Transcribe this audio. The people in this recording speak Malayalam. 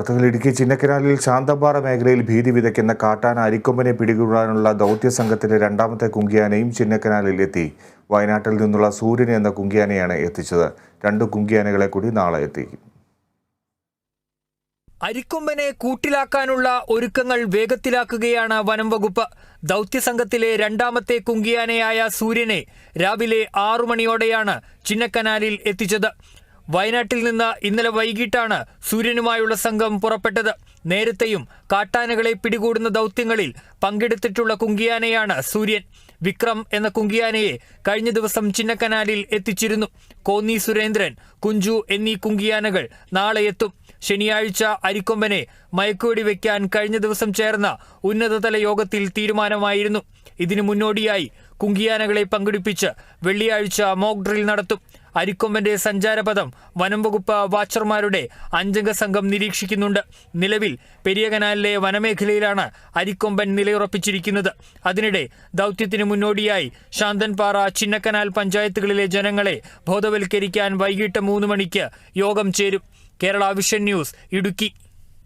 ഇടുക്കി ചിന്നക്കനാലിൽ ശാന്തമ്പാറ മേഖലയിൽ ഭീതി വിതയ്ക്കുന്ന കാട്ടാന അരിക്കൊമ്പനെ പിടികൂടാനുള്ള ദൗത്യസംഘത്തിന്റെ രണ്ടാമത്തെ കുങ്കിയാനയും ചിന്നക്കനാലിൽ എത്തി. വയനാട്ടിൽ നിന്നുള്ള സൂര്യൻ എന്ന കുങ്കിയാനയാണ് എത്തിച്ചത്. 2 കുങ്കിയാനകളെ കൂടി നാളെ എത്തിക്കും. അരിക്കൊമ്പനെ കൂട്ടിലാക്കാനുള്ള ഒരുക്കങ്ങൾ വേഗത്തിലാക്കുകയാണ് വനം വകുപ്പ്. ദൗത്യസംഘത്തിലെ രണ്ടാമത്തെ കുങ്കിയാനയായ സൂര്യനെ രാവിലെ 6 മണിയോടെയാണ് ചിന്നക്കനാലിൽ എത്തിച്ചത്. വയനാട്ടിൽ നിന്ന് ഇന്നലെ വൈകിട്ടാണ് സൂര്യനുമായുള്ള സംഘം പുറപ്പെട്ടത്. നേരത്തെയും കാട്ടാനകളെ പിടികൂടുന്ന ദൗത്യങ്ങളിൽ പങ്കെടുത്തിട്ടുള്ള കുങ്കിയാനയാണ് സൂര്യൻ. വിക്രം എന്ന കുങ്കിയാനയെ കഴിഞ്ഞ ദിവസം ചിന്നക്കനാലിൽ എത്തിച്ചിരുന്നു. കോന്നി സുരേന്ദ്രൻ, കുഞ്ചു എന്നീ കുങ്കിയാനകൾ നാളെ എത്തും. ശനിയാഴ്ച അരിക്കൊമ്പനെ മയക്കുവെടി വയ്ക്കാൻ കഴിഞ്ഞ ദിവസം ചേർന്ന ഉന്നതതല യോഗത്തിൽ തീരുമാനമായിരുന്നു. ഇതിനു മുന്നോടിയായി കുങ്കിയാനകളെ പങ്കെടുപ്പിച്ച് വെള്ളിയാഴ്ച മോക്ക് ഡ്രിൽ നടത്തും. അരിക്കൊമ്പന്റെ സഞ്ചാരപഥം വനം വകുപ്പ് വാച്ചർമാരുടെ 5-അംഗ സംഘം നിരീക്ഷിക്കുന്നുണ്ട്. നിലവിൽ പെരിയകനാലിലെ വനമേഖലയിലാണ് അരിക്കൊമ്പൻ നിലയുറപ്പിച്ചിരിക്കുന്നത്. അതിനിടെ ദൗത്യത്തിന് മുന്നോടിയായി ശാന്തൻപാറ, ചിന്നക്കനാൽ പഞ്ചായത്തുകളിലെ ജനങ്ങളെ ബോധവൽക്കരിക്കാൻ വൈകിട്ട് 3 മണിക്ക് യോഗം ചേരും. Kerala vision news, Idukki.